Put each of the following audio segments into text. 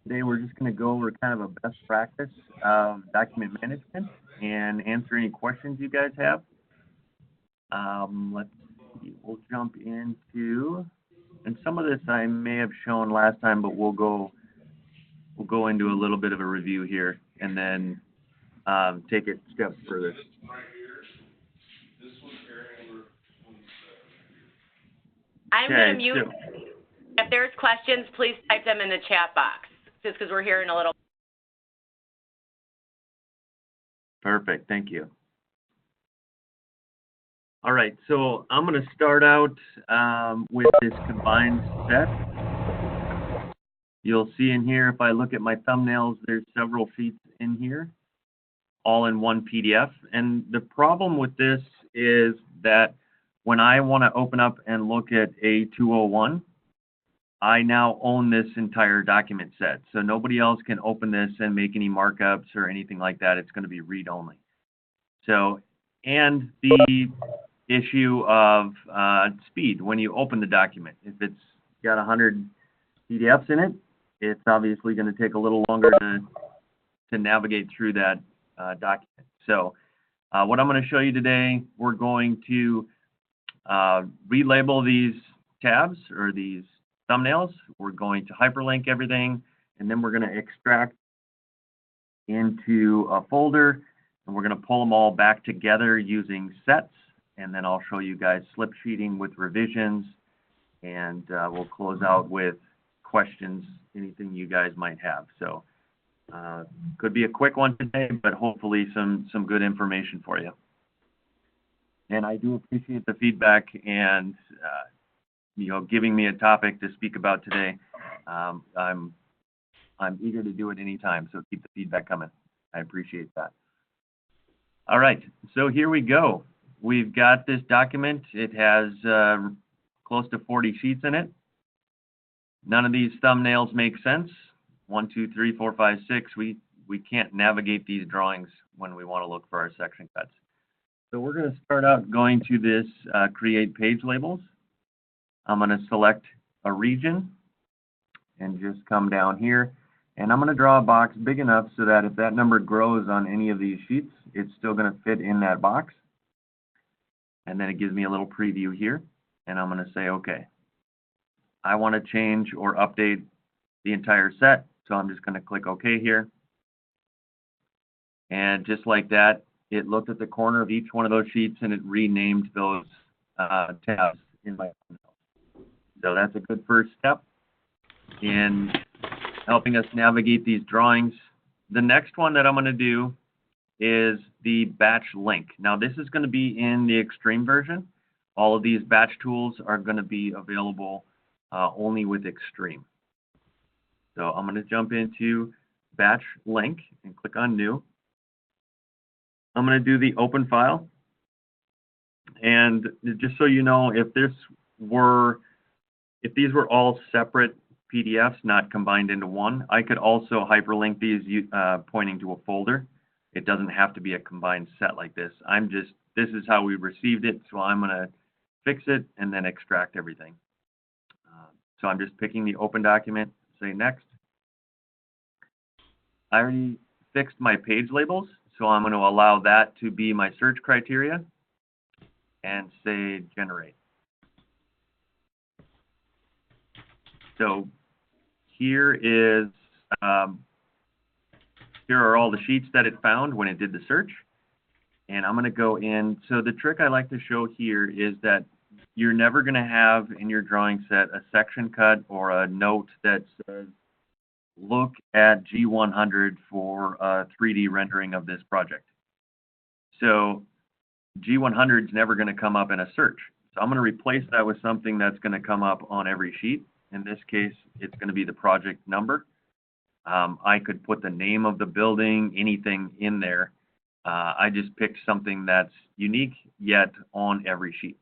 Today we're just going to go over kind of a best practice of document management and answer any questions you guys have. Let's see, we'll jump into, and some of this I may have shown last time, but we'll go into a little bit of a review here and then take it steps further. I'm going to mute. If there's questions, please type them in the chat box, just because we're hearing a little. Perfect, thank you. All right, so I'm going to start out with this combined set. You'll see in here, if I look at my thumbnails, there's several sheets in here, all in one PDF. And the problem with this is that when I want to open up and look at A201, I now own this entire document set. So nobody else can open this and make any markups or anything like that. It's going to be read-only. So, and the issue of speed when you open the document. If it's got 100 PDFs in it, it's obviously going to take a little longer to navigate through that document. So what I'm going to show you today, we're going to relabel these tabs or these thumbnails. We're going to hyperlink everything, and then we're going to extract into a folder, and we're going to pull them all back together using sets, and then I'll show you guys slip sheeting with revisions, and we'll close out with questions, anything you guys might have. So could be a quick one today, but hopefully some good information for you. And I do appreciate the feedback and giving me a topic to speak about today. I'm eager to do it anytime, so keep the feedback coming. I appreciate that. All right, so here we go. We've got this document. It has close to 40 sheets in it. None of these thumbnails make sense. 1, 2, 3, 4, 5, 6. We can't navigate these drawings when we want to look for our section cuts. So we're going to start out going to this create page labels. I'm going to select a region and just come down here. And I'm going to draw a box big enough so that if that number grows on any of these sheets, it's still going to fit in that box. And then it gives me a little preview here. And I'm going to say, OK. I want to change or update the entire set. So I'm just going to click OK here. And just like that, it looked at the corner of each one of those sheets and it renamed those tabs in my thumbnail. So that's a good first step in helping us navigate these drawings. The next one that I'm going to do is the batch link. Now this is going to be in the extreme version. All of these batch tools are going to be available only with extreme. So I'm going to jump into batch link and click on new. I'm going to do the open file. And just so you know, if these were all separate PDFs, not combined into one, I could also hyperlink these pointing to a folder. It doesn't have to be a combined set like this. This is how we received it, so I'm going to fix it and then extract everything. So I'm just picking the open document, say next. I already fixed my page labels, so I'm going to allow that to be my search criteria and say generate. So here are all the sheets that it found when it did the search. And I'm going to go in. So the trick I like to show here is that you're never going to have in your drawing set a section cut or a note that says, look at G100 for a 3D rendering of this project. So G100 is never going to come up in a search. So I'm going to replace that with something that's going to come up on every sheet. In this case, it's going to be the project number. I could put the name of the building, anything in there. I just picked something that's unique yet on every sheet.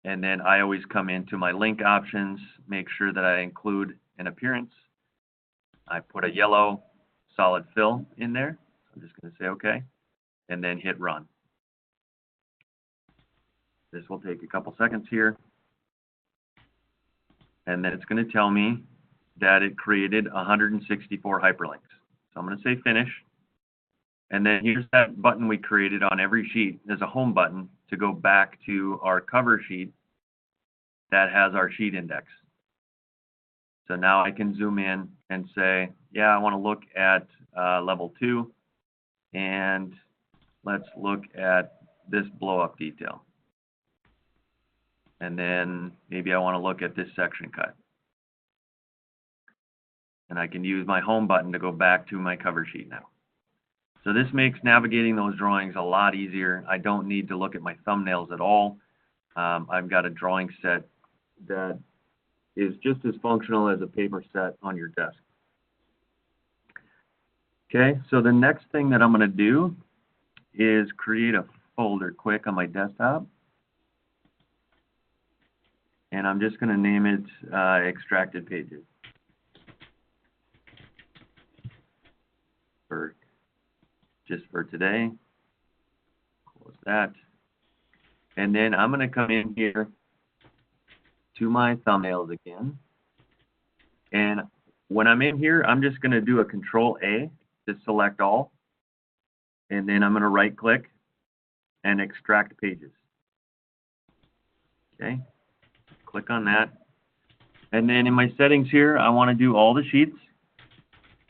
And then I always come into my link options, make sure that I include an appearance. I put a yellow solid fill in there. I'm just going to say OK, and then hit run. This will take a couple seconds here. And then it's going to tell me that it created 164 hyperlinks. So I'm going to say finish. And then here's that button we created on every sheet. There's a home button to go back to our cover sheet that has our sheet index. So now I can zoom in and say, yeah, I want to look at level 2, and let's look at this blow up detail. And then maybe I want to look at this section cut. And I can use my home button to go back to my cover sheet now. So this makes navigating those drawings a lot easier. I don't need to look at my thumbnails at all. I've got a drawing set that is just as functional as a paper set on your desk. Okay, so the next thing that I'm going to do is create a folder quick on my desktop. And I'm just going to name it extracted pages. Just for today. Close that. And then I'm going to come in here to my thumbnails again. And when I'm in here, I'm just going to do a Control-A to select all. And then I'm going to right-click and extract pages. Okay. Click on that. And then in my settings here, I want to do all the sheets.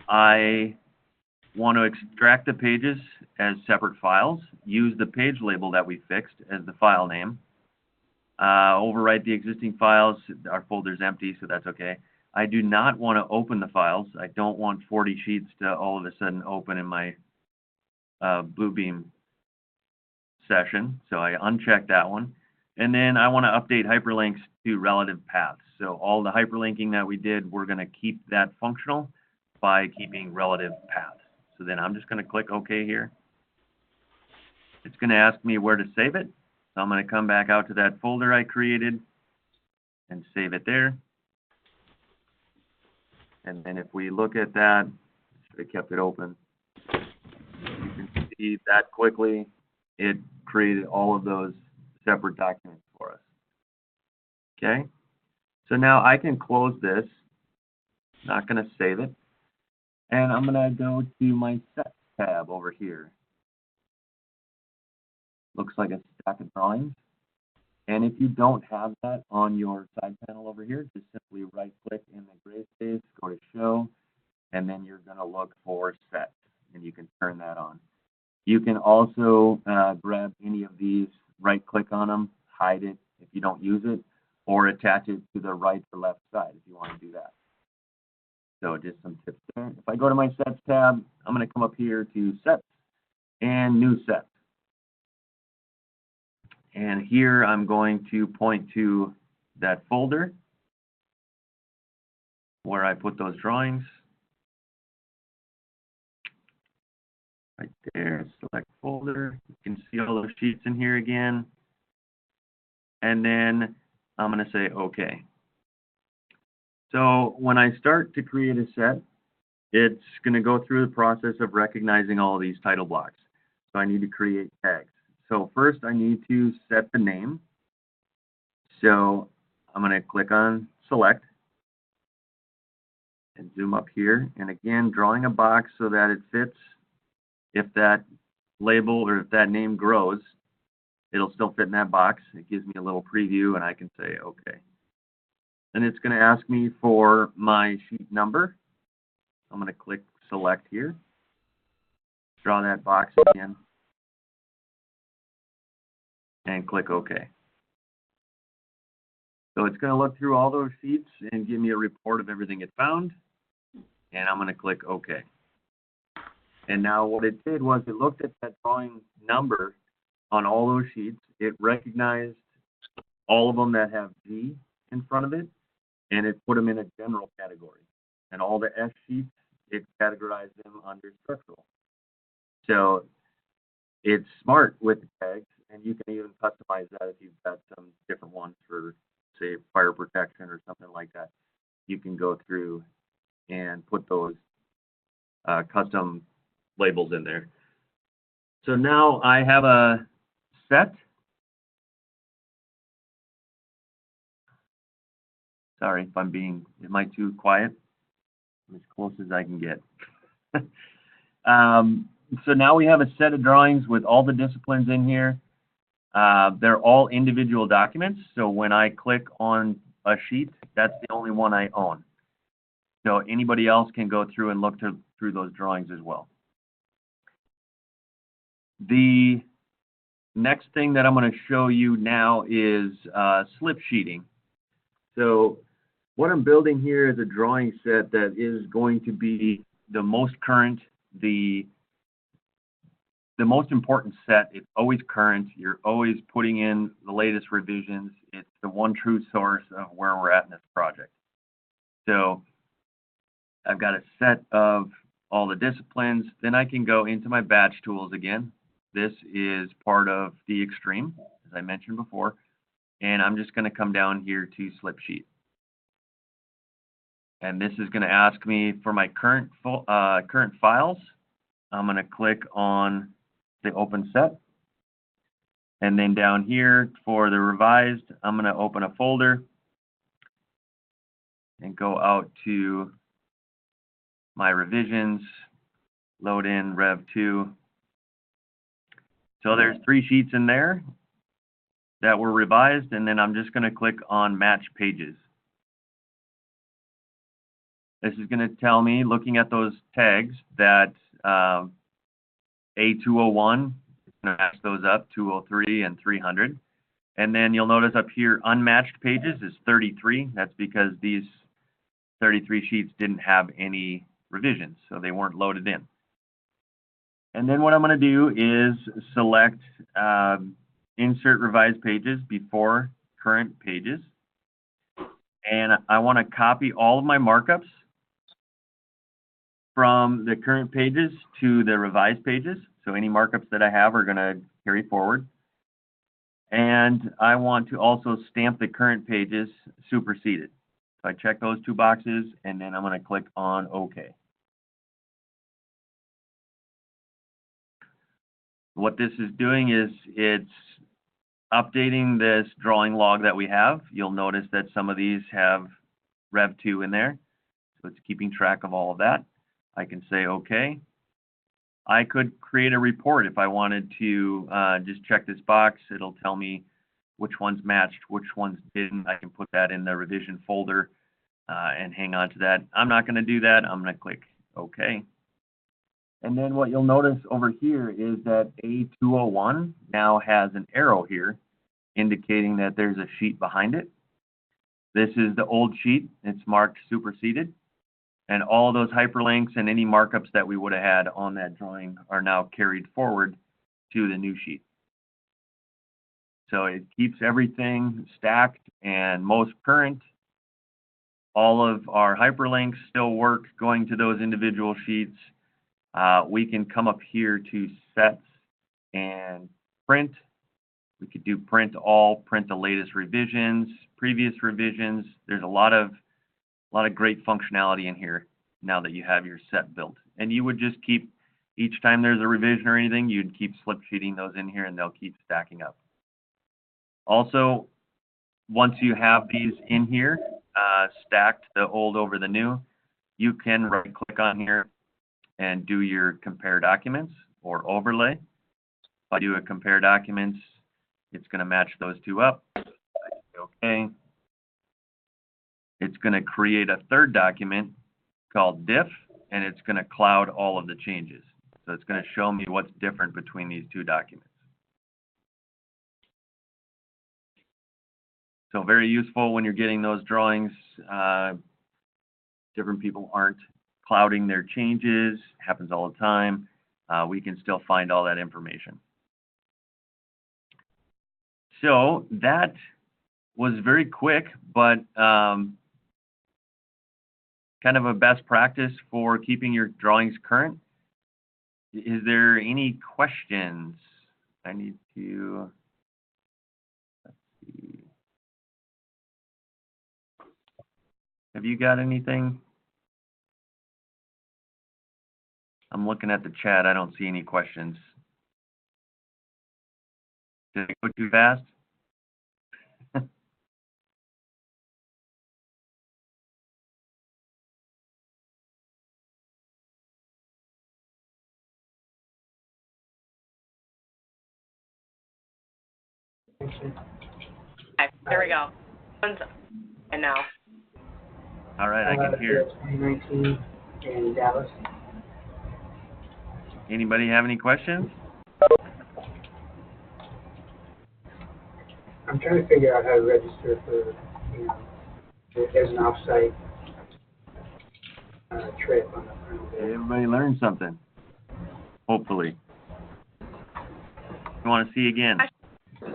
I want to extract the pages as separate files, use the page label that we fixed as the file name, overwrite the existing files. Our folder's empty, so that's okay. I do not want to open the files. I don't want 40 sheets to all of a sudden open in my Bluebeam session, so I uncheck that one. And then I want to update hyperlinks to relative paths. So all the hyperlinking that we did, we're going to keep that functional by keeping relative paths. So then I'm just going to click OK here. It's going to ask me where to save it. So I'm going to come back out to that folder I created and save it there. And then if we look at that, should have kept it open. You can see that quickly it created all of those separate documents for us. Okay, so now I can close this. Not going to save it. And I'm going to go to my Sets tab over here. Looks like a stack of drawings. And if you don't have that on your side panel over here, just simply right-click in the gray space, go to Show, and then you're going to look for Sets, and you can turn that on. You can also grab any of these, right-click on them, hide it if you don't use it, or attach it to the right or left side if you want to do that. So just some tips there. If I go to my Sets tab, I'm going to come up here to Sets and New Sets. And here I'm going to point to that folder where I put those drawings. Right there, select folder. You can see all those sheets in here again. And then I'm going to say OK. So when I start to create a set, it's going to go through the process of recognizing all of these title blocks. So I need to create tags. So first I need to set the name. So I'm going to click on Select and zoom up here. And again, drawing a box so that it fits. If that label or if that name grows, it'll still fit in that box. It gives me a little preview and I can say OK. Then it's going to ask me for my sheet number. I'm going to click Select here. Draw that box again. And click OK. So it's going to look through all those sheets and give me a report of everything it found. And I'm going to click OK. And now what it did was it looked at that drawing number on all those sheets. It recognized all of them that have G in front of it, and it put them in a general category. And all the S sheets, it categorized them under structural. So it's smart with the tags, and you can even customize that if you've got some different ones for, say, fire protection or something like that. You can go through and put those custom labels in there. So now I have a set. Sorry if am I too quiet? as close as I can get. So now we have a set of drawings with all the disciplines in here. They're all individual documents, so when I click on a sheet, that's the only one I own. So anybody else can go through and look through those drawings as well. The next thing that I'm going to show you now is slip sheeting. So what I'm building here is a drawing set that is going to be the most current, the most important set. It's always current. You're always putting in the latest revisions. It's the one true source of where we're at in this project. So I've got a set of all the disciplines. Then I can go into my batch tools again. This is part of the extreme, as I mentioned before. And I'm just going to come down here to slip sheet. And this is going to ask me for my current files. I'm going to click on the open set. And then down here for the revised, I'm going to open a folder and go out to my revisions, load in Rev 2. So there's 3 sheets in there that were revised, and then I'm just going to click on Match Pages. This is going to tell me, looking at those tags, that A201 is going to match those up, 203 and 300. And then you'll notice up here, unmatched pages is 33. That's because these 33 sheets didn't have any revisions, so they weren't loaded in. And then what I'm going to do is select Insert Revised Pages before current pages. And I want to copy all of my markups from the current pages to the revised pages. So any markups that I have are going to carry forward. And I want to also stamp the current pages superseded. So I check those 2 boxes, and then I'm going to click on OK. What this is doing is it's updating this drawing log that we have. You'll notice that some of these have Rev 2 in there. So it's keeping track of all of that. I can say OK. I could create a report if I wanted to just check this box. It'll tell me which ones matched, which ones didn't. I can put that in the revision folder and hang on to that. I'm not going to do that. I'm going to click OK. And then what you'll notice over here is that A201 now has an arrow here indicating that there's a sheet behind it. This is the old sheet. It's marked superseded. And all those hyperlinks and any markups that we would have had on that drawing are now carried forward to the new sheet. So it keeps everything stacked and most current. All of our hyperlinks still work going to those individual sheets. We can come up here to sets and print. We could do print all, print the latest revisions, previous revisions. There's a lot of great functionality in here now that you have your set built. And you would just keep, each time there's a revision or anything, you'd keep slip sheeting those in here and they'll keep stacking up. Also, once you have these in here, stacked, the old over the new, you can right click on here and do your compare documents or overlay. If I do a compare documents, it's going to match those 2 up. Okay. It's going to create a third document called diff, and it's going to cloud all of the changes. So it's going to show me what's different between these 2 documents. So very useful when you're getting those drawings. Different people aren't clouding their changes, happens all the time. We can still find all that information. So that was very quick, but kind of a best practice for keeping your drawings current. Is there any questions? I need to, let's see. Have you got anything? I'm looking at the chat. I don't see any questions. Did it go too fast? Okay, there we go. And now. All right, I can hear. 2019 in Dallas. Anybody have any questions? I'm trying to figure out how to register for, as an off-site trip on the final day. Everybody learned something. Hopefully. You want to see again?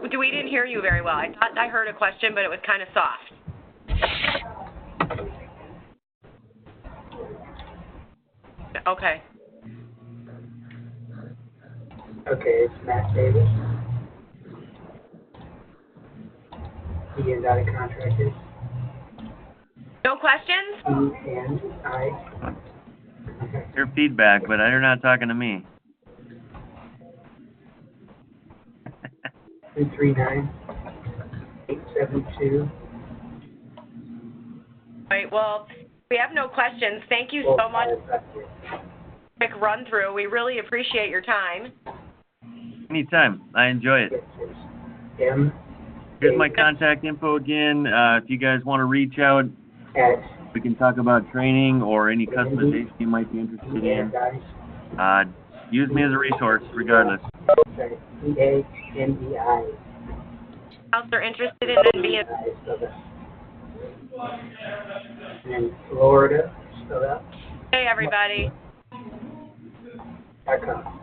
We didn't hear you very well. I thought I heard a question, but it was kind of soft. Okay. Okay, it's Matt Davis. He is out of contractors. No questions? He and I. Your feedback, but you're not talking to me. 239-872. All right, well, we have no questions. Thank you so much. Quick run through. We really appreciate your time. Anytime. I enjoy it. Here's my contact info again. If you guys want to reach out, we can talk about training or any customization you might be interested in. Use me as a resource, regardless. E-A-N-E-I. Else they're interested in being. And then Florida, spelled out. Hey, everybody. .com.